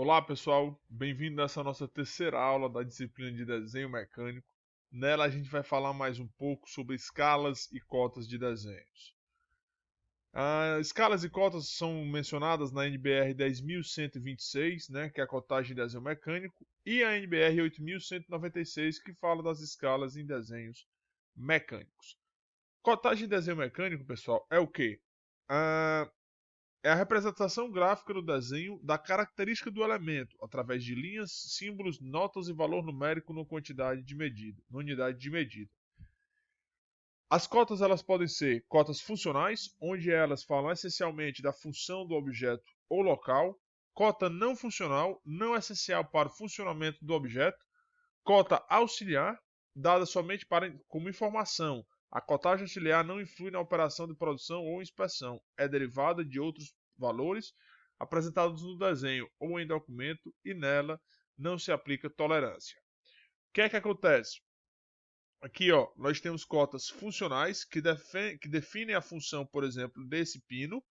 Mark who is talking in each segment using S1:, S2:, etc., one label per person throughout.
S1: Olá pessoal, bem-vindo nessa nossa terceira aula da disciplina de desenho mecânico. Nela a gente vai falar mais um pouco sobre escalas e cotas de desenhos. Escalas e cotas são mencionadas na NBR 10.126, que é a cotagem de desenho mecânico, e a NBR 8.196, que fala das escalas em desenhos mecânicos. Cotagem de desenho mecânico, pessoal, é o quê? É a representação gráfica do desenho da característica do elemento, através de linhas, símbolos, notas e valor numérico na unidade de medida. As cotas elas podem ser cotas funcionais, onde elas falam essencialmente da função do objeto ou local. Cota não funcional, não essencial para o funcionamento do objeto. Cota auxiliar, dada somente como informação. A cotagem auxiliar não influi na operação de produção ou inspeção. É derivada de outros valores apresentados no desenho ou em documento e nela não se aplica tolerância. O que é que acontece? Aqui, ó, nós temos cotas funcionais que definem a função, por exemplo, desse pino,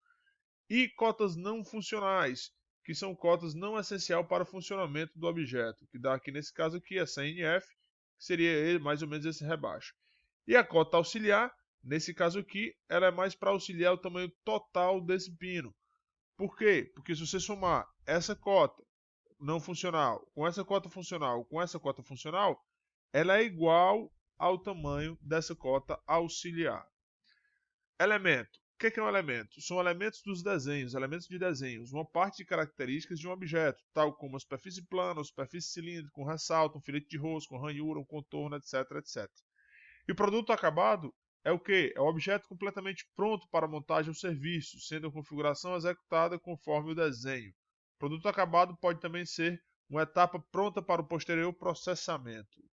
S1: e cotas não funcionais, que são cotas não essencial para o funcionamento do objeto, que dá aqui nesse caso aqui a CNF, que seria mais ou menos esse rebaixo. E a cota auxiliar, nesse caso aqui, ela é mais para auxiliar o tamanho total desse pino. Por quê? Porque se você somar essa cota não funcional com essa cota funcional com essa cota funcional, ela é igual ao tamanho dessa cota auxiliar. Elemento. O que é um elemento? São elementos dos desenhos, elementos de desenhos, uma parte de características de um objeto, tal como a superfície plana, a superfície cilíndrica, um ressalto, um filete de rosca, uma ranhura, um contorno, etc, etc. E o produto acabado é o que? É o objeto completamente pronto para montagem ou serviço, sendo a configuração executada conforme o desenho. O produto acabado pode também ser uma etapa pronta para o posterior processamento.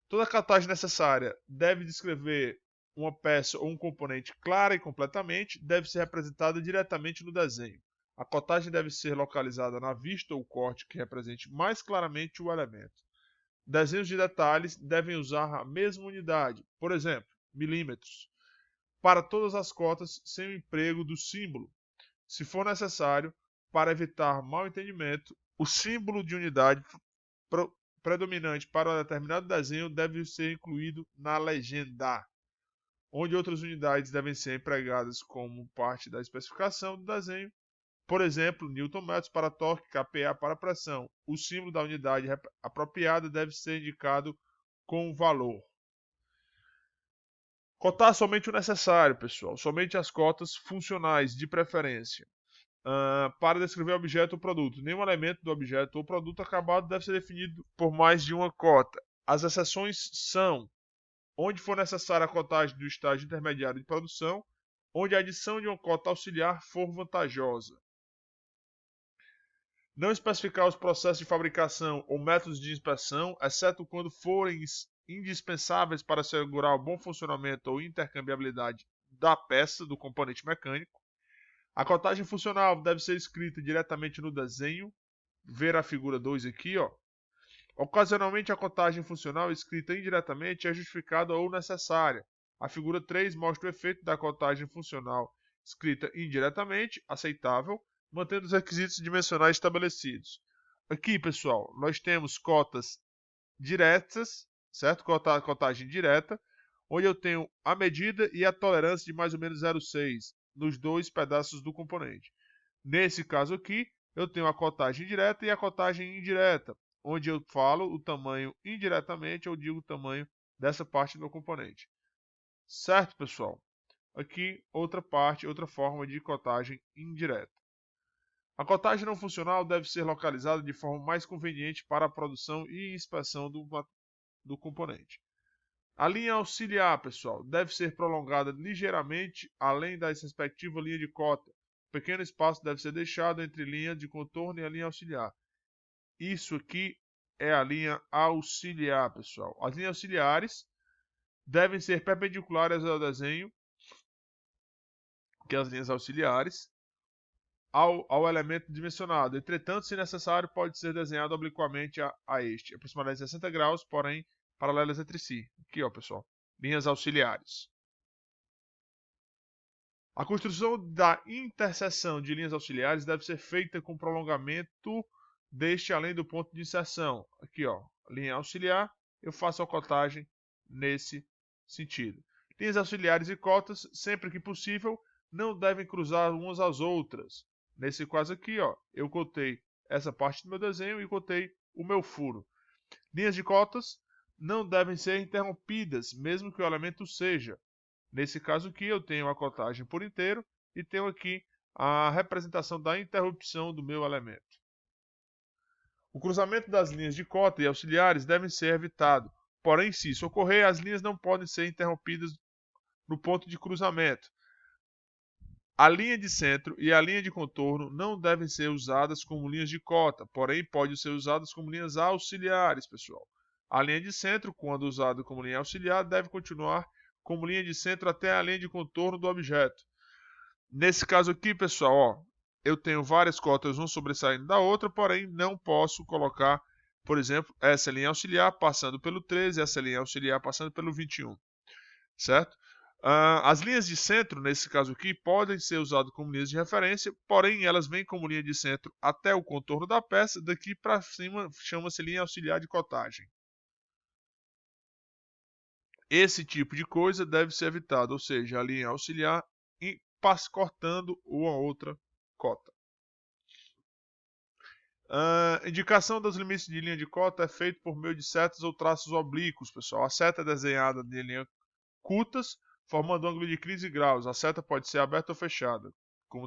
S1: Toda cotagem necessária deve descrever uma peça ou um componente clara e completamente, deve ser representada diretamente no desenho. A cotagem deve ser localizada na vista ou corte que represente mais claramente o elemento. Desenhos de detalhes devem usar a mesma unidade, por exemplo, milímetros, para todas as cotas sem o emprego do símbolo. Se for necessário, para evitar mal-entendimento, o símbolo de unidade predominante para um determinado desenho deve ser incluído na legenda, onde outras unidades devem ser empregadas como parte da especificação do desenho. Por exemplo, Newton metros para torque, kPa para pressão. O símbolo da unidade apropriada deve ser indicado com valor. Cotar somente o necessário, pessoal. Somente as cotas funcionais, de preferência. Para descrever o objeto ou produto. Nenhum elemento do objeto ou produto acabado deve ser definido por mais de uma cota. As exceções são onde for necessária a cotagem do estágio intermediário de produção, onde a adição de uma cota auxiliar for vantajosa. Não especificar os processos de fabricação ou métodos de inspeção, exceto quando forem indispensáveis para assegurar o bom funcionamento ou intercambiabilidade da peça, do componente mecânico. A cotagem funcional deve ser escrita diretamente no desenho. Ver a figura 2 aqui, ó. Ocasionalmente a cotagem funcional escrita indiretamente é justificada ou necessária. A figura 3 mostra o efeito da cotagem funcional escrita indiretamente, aceitável, mantendo os requisitos dimensionais estabelecidos. Aqui, pessoal, nós temos cotas diretas, certo? Cotagem direta, onde eu tenho a medida e a tolerância de mais ou menos 0,6 nos dois pedaços do componente. Nesse caso aqui, eu tenho a cotagem direta e a cotagem indireta, onde eu falo o tamanho indiretamente, eu digo o tamanho dessa parte do meu componente. Certo, pessoal? Aqui, outra parte, outra forma de cotagem indireta. A cotagem não funcional deve ser localizada de forma mais conveniente para a produção e inspeção do componente. A linha auxiliar, pessoal, deve ser prolongada ligeiramente além da respectiva linha de cota. Um pequeno espaço deve ser deixado entre linha de contorno e a linha auxiliar. Isso aqui é a linha auxiliar, pessoal. As linhas auxiliares devem ser perpendiculares ao desenho, que é as linhas auxiliares, ao elemento dimensionado. Entretanto, se necessário, pode ser desenhado obliquamente a este, aproximadamente 60 graus, porém paralelas entre si. Aqui, ó, pessoal, linhas auxiliares. A construção da interseção de linhas auxiliares deve ser feita com prolongamento deste além do ponto de inserção. Aqui, ó, linha auxiliar, eu faço a cotagem nesse sentido. Linhas auxiliares e cotas, sempre que possível, não devem cruzar umas às outras. Nesse caso aqui, ó, eu cotei essa parte do meu desenho e cotei o meu furo. Linhas de cotas não devem ser interrompidas, mesmo que o elemento seja. Nesse caso aqui, eu tenho a cotagem por inteiro e tenho aqui a representação da interrupção do meu elemento. O cruzamento das linhas de cota e auxiliares devem ser evitado. Porém, se isso ocorrer, as linhas não podem ser interrompidas no ponto de cruzamento. A linha de centro e a linha de contorno não devem ser usadas como linhas de cota, porém podem ser usadas como linhas auxiliares, pessoal. A linha de centro, quando usada como linha auxiliar, deve continuar como linha de centro até a linha de contorno do objeto. Nesse caso aqui, pessoal, ó, eu tenho várias cotas, uma sobressaindo da outra, porém não posso colocar, por exemplo, essa linha auxiliar passando pelo 13, essa linha auxiliar passando pelo 21, certo? As linhas de centro, nesse caso aqui, podem ser usadas como linhas de referência, porém elas vêm como linha de centro até o contorno da peça, daqui para cima chama-se linha auxiliar de cotagem. Esse tipo de coisa deve ser evitado, ou seja, a linha auxiliar cortando uma outra cota. Indicação dos limites de linha de cota é feita por meio de setas ou traços oblíquos, pessoal. A seta é desenhada de linha curtas, formando ângulo de 15 graus. A seta pode ser aberta ou fechada, como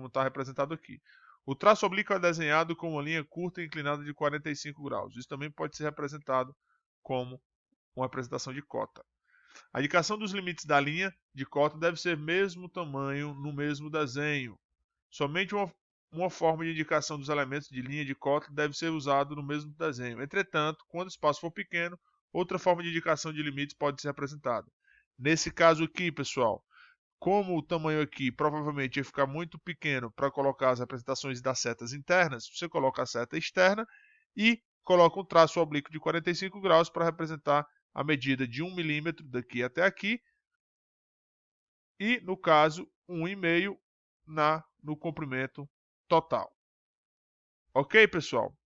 S1: está representado aqui. O traço oblíquo é desenhado com uma linha curta e inclinada de 45 graus. Isso também pode ser representado como uma representação de cota. A indicação dos limites da linha de cota deve ser mesmo tamanho no mesmo desenho. Somente uma forma de indicação dos elementos de linha de cota deve ser usada no mesmo desenho. Entretanto, quando o espaço for pequeno, outra forma de indicação de limites pode ser apresentada. Nesse caso aqui, pessoal, como o tamanho aqui provavelmente ia ficar muito pequeno para colocar as representações das setas internas, você coloca a seta externa e coloca um traço oblíquo de 45 graus para representar a medida de 1 milímetro daqui até aqui e, no caso, 1,5 no comprimento total. Ok, pessoal?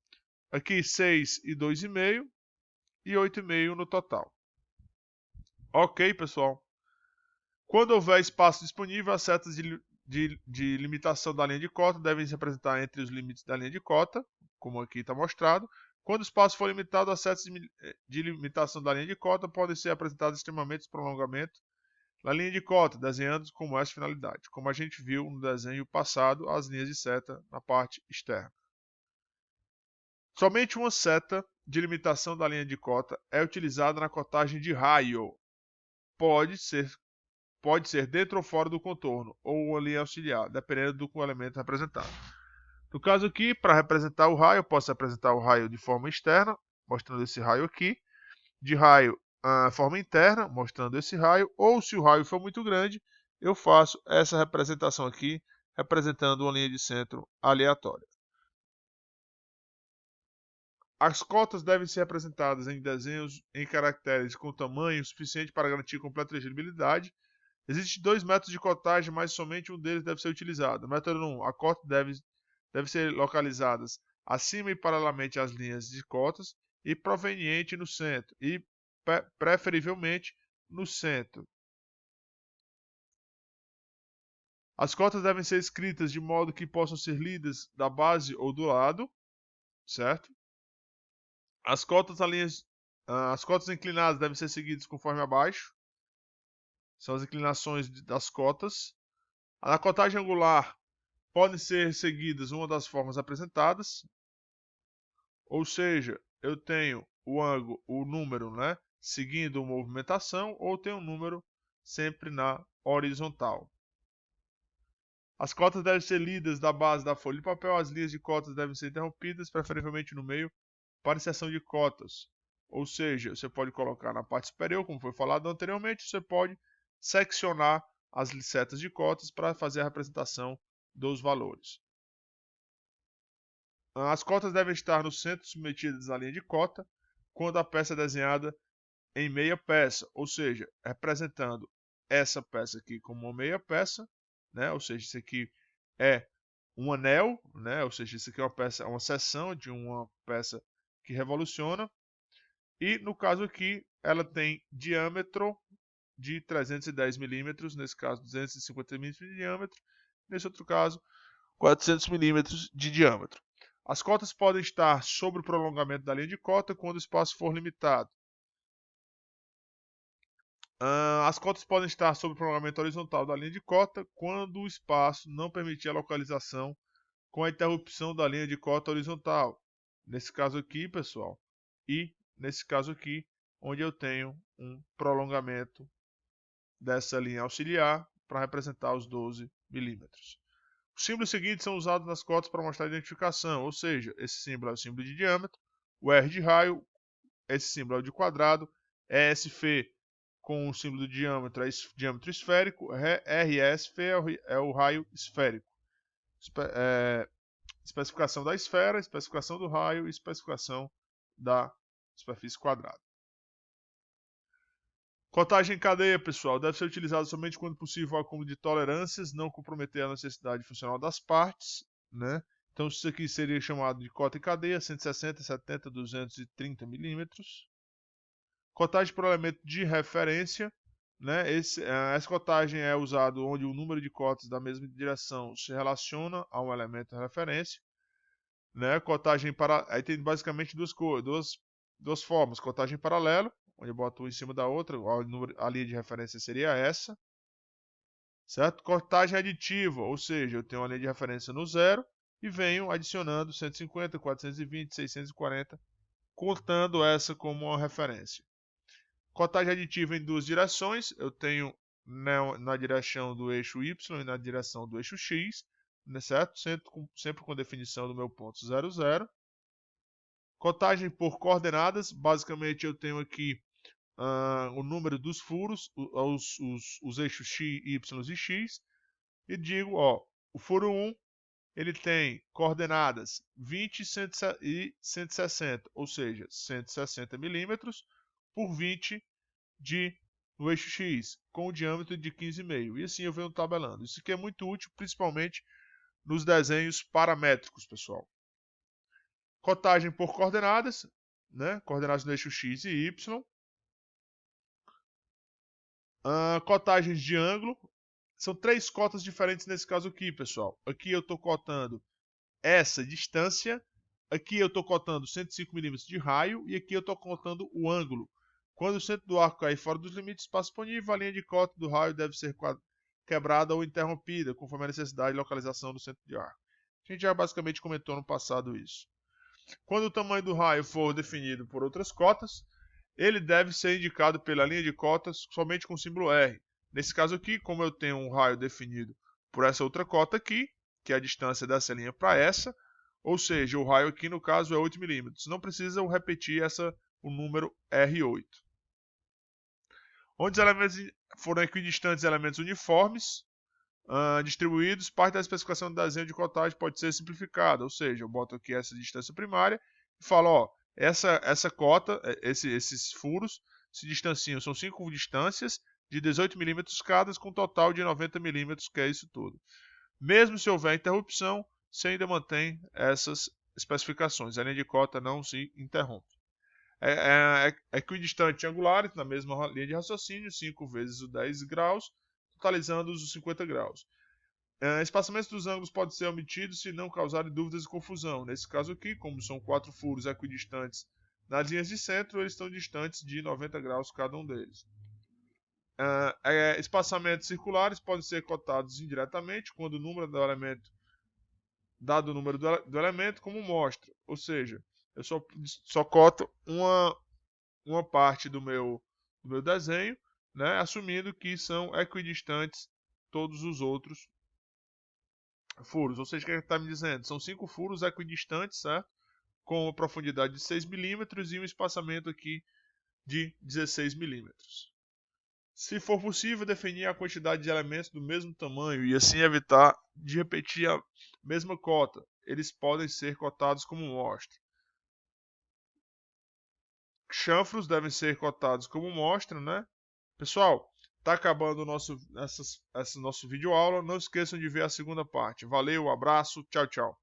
S1: Aqui 6 e 2,5 e 8,5 no total. Ok, pessoal? Quando houver espaço disponível, as setas de limitação da linha de cota devem se apresentar entre os limites da linha de cota, como aqui está mostrado. Quando o espaço for limitado, as setas de limitação da linha de cota podem ser apresentadas extremamente prolongamento na linha de cota, desenhando como essa finalidade, como a gente viu no desenho passado, as linhas de seta na parte externa. Somente uma seta de limitação da linha de cota é utilizada na cotagem de raio. Pode ser dentro ou fora do contorno, ou uma linha auxiliar, dependendo do elemento representado. No caso aqui, para representar o raio, eu posso representar o raio de forma externa, mostrando esse raio aqui, de raio forma interna, mostrando esse raio, ou se o raio for muito grande, eu faço essa representação aqui, representando uma linha de centro aleatória. As cotas devem ser representadas em desenhos em caracteres com tamanho suficiente para garantir completa legibilidade. Existem dois métodos de cotagem, mas somente um deles deve ser utilizado. Método 1. A cota deve ser localizadas acima e paralelamente às linhas de cotas e proveniente no centro, e preferivelmente no centro. As cotas devem ser escritas de modo que possam ser lidas da base ou do lado, certo? As cotas inclinadas devem ser seguidas conforme abaixo. São as inclinações das cotas. A cotagem angular podem ser seguidas uma das formas apresentadas. Ou seja, eu tenho o número, né, seguindo a movimentação, ou tenho um número sempre na horizontal. As cotas devem ser lidas da base da folha de papel. As linhas de cotas devem ser interrompidas, preferivelmente no meio, para inserção de cotas. Ou seja, você pode colocar na parte superior, como foi falado anteriormente, você pode seccionar as setas de cotas para fazer a representação dos valores. As cotas devem estar no centro submetidas à linha de cota, quando a peça é desenhada em meia peça, ou seja, representando essa peça aqui como uma meia peça, né? Ou seja, isso aqui é um anel, né? Ou seja, isso aqui é uma peça, uma seção de uma peça que revoluciona. E no caso aqui, ela tem diâmetro de 310 milímetros, nesse caso 250 milímetros de diâmetro, nesse outro caso 400 milímetros de diâmetro. As cotas podem estar sobre o prolongamento da linha de cota quando o espaço for limitado. As cotas podem estar sobre o prolongamento horizontal da linha de cota quando o espaço não permitir a localização com a interrupção da linha de cota horizontal. Nesse caso aqui, pessoal, e nesse caso aqui, onde eu tenho um prolongamento dessa linha auxiliar para representar os 12 milímetros. Os símbolos seguintes são usados nas cotas para mostrar a identificação, ou seja, esse símbolo é o símbolo de diâmetro, o R de raio, esse símbolo é o de quadrado, ESF com o símbolo de diâmetro é diâmetro esférico, RSF é o raio esférico. Especificação da esfera, especificação do raio e especificação da superfície quadrada. Cotagem em cadeia, pessoal, deve ser utilizada somente quando possível o acúmulo de tolerâncias, não comprometer a necessidade funcional das partes, né? Então isso aqui seria chamado de cota em cadeia, 160, 70, 230 milímetros. Cotagem por elemento de referência, né? Essa cotagem é usada onde o número de cotas da mesma direção se relaciona a um elemento de referência, né? Cotagem para, aí tem basicamente duas formas: cotagem paralelo, onde eu boto uma em cima da outra, a linha de referência seria essa, certo? Cotagem aditiva, ou seja, eu tenho uma linha de referência no zero e venho adicionando 150, 420, 640, contando essa como uma referência. Cotagem aditiva em duas direções, eu tenho na direção do eixo Y e na direção do eixo X, certo? Sempre com definição do meu ponto 0, 0. Cotagem por coordenadas, basicamente eu tenho aqui o número dos furos, os eixos X, Y e X, e digo, ó, o furo 1 ele tem coordenadas 20 e 160, ou seja, 160 milímetros por 20 no eixo X, com o diâmetro de 15,5. E assim eu venho tabelando. Isso aqui é muito útil, principalmente nos desenhos paramétricos, pessoal. Cotagem por coordenadas, né? Coordenadas no eixo X e Y. Cotagens de ângulo. São três cotas diferentes nesse caso aqui, pessoal. Aqui eu estou cotando essa distância. Aqui eu estou cotando 105 milímetros de raio. E aqui eu estou cotando o ângulo. Quando o centro do arco cair fora dos limites do espaço disponível, a linha de cota do raio deve ser quebrada ou interrompida, conforme a necessidade de localização do centro de arco. A gente já basicamente comentou no passado isso. Quando o tamanho do raio for definido por outras cotas, ele deve ser indicado pela linha de cotas somente com o símbolo R. Nesse caso aqui, como eu tenho um raio definido por essa outra cota aqui, que é a distância dessa linha para essa, ou seja, o raio aqui no caso é 8 milímetros. Não precisa eu repetir o número R8. Onde os elementos foram equidistantes elementos uniformes, distribuídos, parte da especificação do desenho de cotagem pode ser simplificada, ou seja, eu boto aqui essa distância primária e falo, ó, essa cota, esses furos se distanciam, são 5 distâncias de 18 milímetros cada, com um total de 90 milímetros, que é isso tudo. Mesmo se houver interrupção, você ainda mantém essas especificações, a linha de cota não se interrompe. Equidistante angulares, na mesma linha de raciocínio, 5 vezes os 10 graus, totalizando os 50 graus. Espaçamentos dos ângulos podem ser omitidos se não causarem dúvidas e confusão. Nesse caso aqui, como são 4 furos equidistantes nas linhas de centro, eles estão distantes de 90 graus cada um deles. Espaçamentos circulares podem ser cotados indiretamente quando o número do elemento, dado o número do elemento, como mostra. Ou seja, eu só coto uma parte do meu desenho, né, assumindo que são equidistantes todos os outros furos. Ou seja, o que ele está me dizendo? São 5 furos equidistantes, certo? Com uma profundidade de 6 milímetros e um espaçamento aqui de 16 milímetros. Se for possível, definir a quantidade de elementos do mesmo tamanho e assim evitar de repetir a mesma cota. Eles podem ser cotados como mostra. Chanfros devem ser cotados como mostra, né? Pessoal, Tá acabando o nosso vídeo aula. Não esqueçam de ver a segunda parte. Valeu, abraço, tchau, tchau.